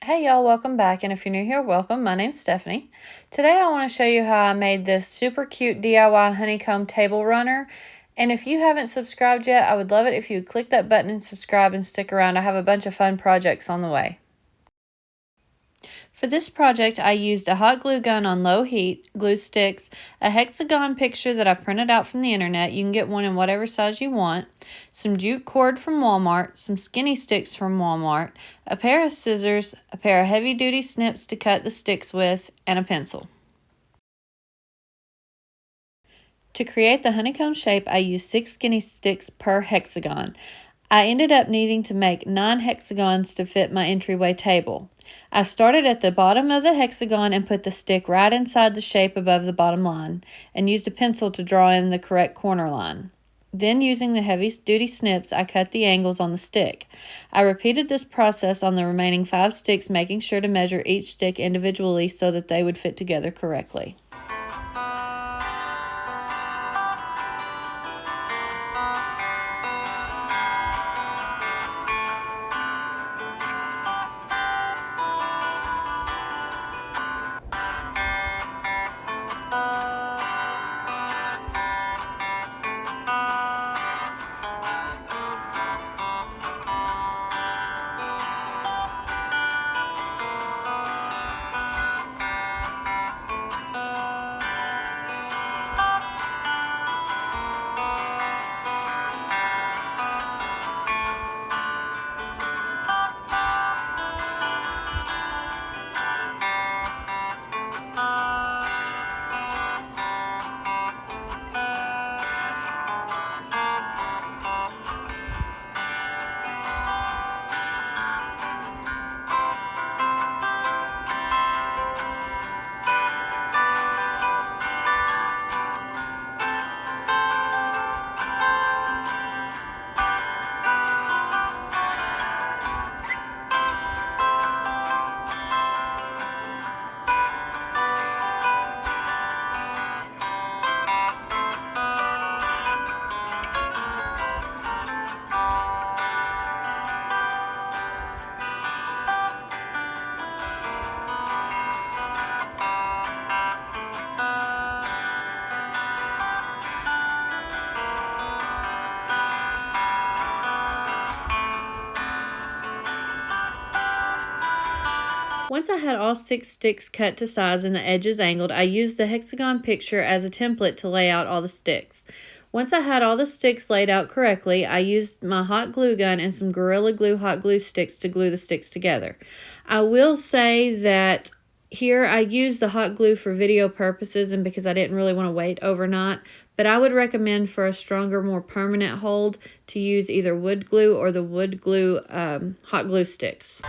Hey y'all, welcome back, and if you're new here, welcome. My name's Stephanie. Today I want to show you how I made this super cute DIY honeycomb table runner. And if you haven't subscribed yet, I would love it if you would click that button and subscribe and stick around. I have a bunch of fun projects on the way. For this project, I used a hot glue gun on low heat, glue sticks, a hexagon picture that I printed out from the internet. You can get one in whatever size you want, some jute cord from Walmart, some skinny sticks from Walmart, a pair of scissors, a pair of heavy-duty snips to cut the sticks with, and a pencil. To create the honeycomb shape, I used 6 skinny sticks per hexagon. I ended up needing to make 9 hexagons to fit my entryway table. I started at the bottom of the hexagon and put the stick right inside the shape above the bottom line, and used a pencil to draw in the correct corner line. Then, using the heavy-duty snips, I cut the angles on the stick. I repeated this process on the remaining 5 sticks, making sure to measure each stick individually so that they would fit together correctly. Once I had all 6 sticks cut to size and the edges angled, I used the hexagon picture as a template to lay out all the sticks. Once I had all the sticks laid out correctly, I used my hot glue gun and some Gorilla Glue hot glue sticks to glue the sticks together. I will say that here I used the hot glue for video purposes and because I didn't really want to wait overnight, but I would recommend for a stronger, more permanent hold to use either wood glue or the wood glue hot glue sticks.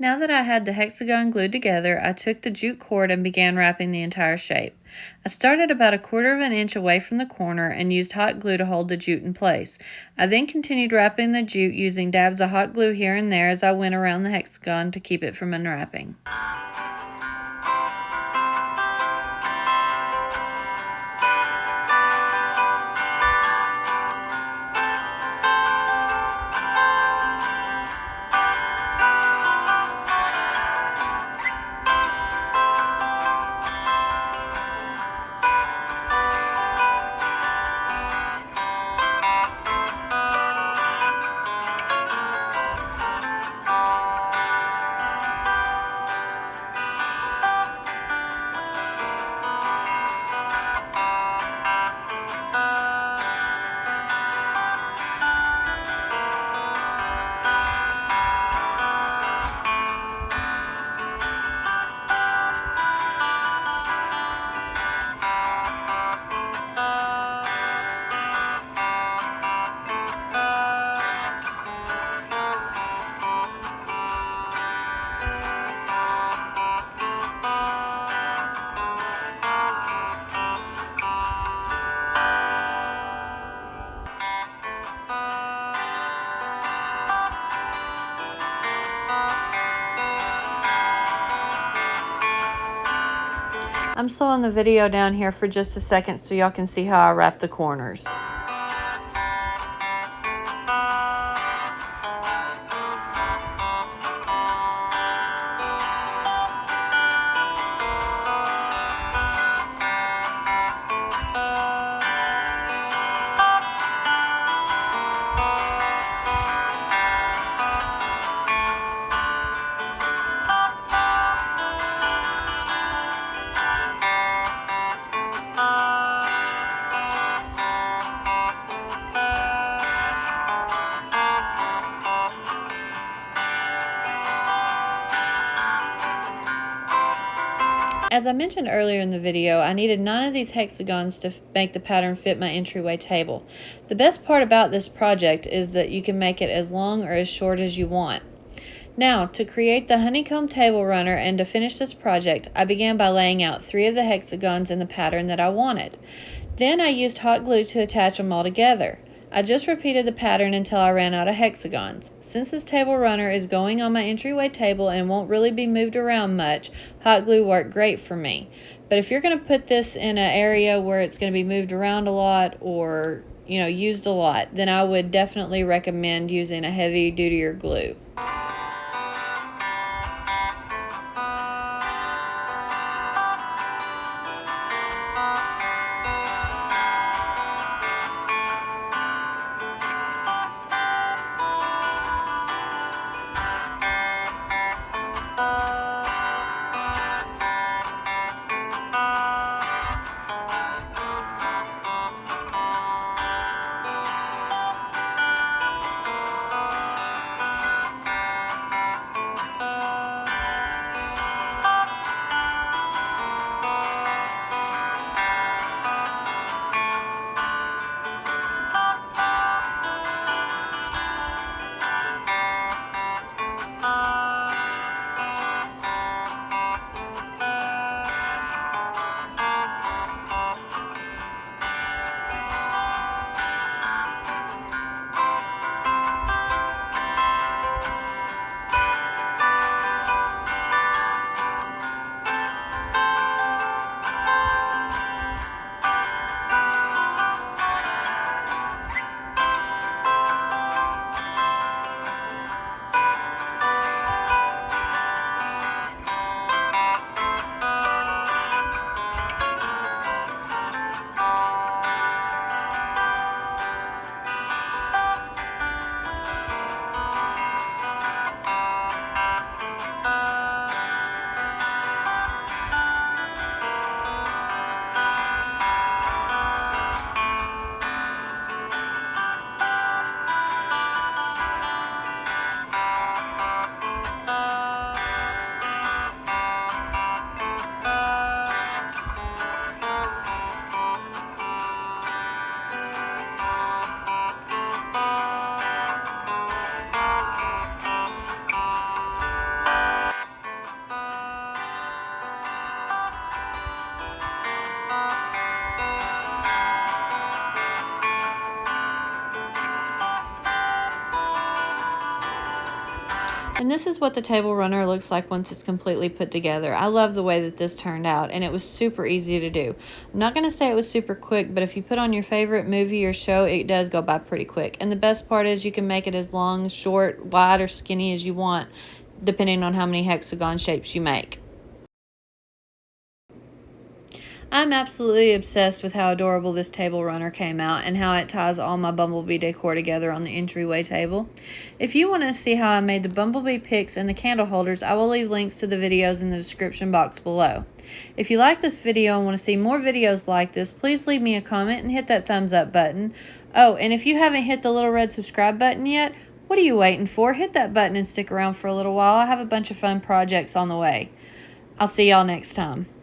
Now that I had the hexagon glued together, I took the jute cord and began wrapping the entire shape. I started about 1/4 of an inch away from the corner and used hot glue to hold the jute in place. I then continued wrapping the jute using dabs of hot glue here and there as I went around the hexagon to keep it from unwrapping. I'm slowing the video down here for just a second so y'all can see how I wrap the corners. As I mentioned earlier in the video, I needed 9 of these hexagons to make the pattern fit my entryway table. The best part about this project is that you can make it as long or as short as you want. Now, to create the honeycomb table runner and to finish this project, I began by laying out 3 of the hexagons in the pattern that I wanted. Then I used hot glue to attach them all together. I just repeated the pattern until I ran out of hexagons. Since this table runner is going on my entryway table and won't really be moved around much, hot glue worked great for me. But if you're going to put this in an area where it's going to be moved around a lot or, used a lot, then I would definitely recommend using a heavy duty glue. And this is what the table runner looks like once it's completely put together. I love the way that this turned out, and it was super easy to do. I'm not going to say it was super quick, but if you put on your favorite movie or show, it does go by pretty quick. And the best part is you can make it as long, short, wide, or skinny as you want, depending on how many hexagon shapes you make. I'm absolutely obsessed with how adorable this table runner came out and how it ties all my bumblebee decor together on the entryway table. If you want to see how I made the bumblebee picks and the candle holders, I will leave links to the videos in the description box below. If you like this video and want to see more videos like this, please leave me a comment and hit that thumbs up button. Oh, and if you haven't hit the little red subscribe button yet, what are you waiting for? Hit that button and stick around for a little while. I have a bunch of fun projects on the way. I'll see y'all next time.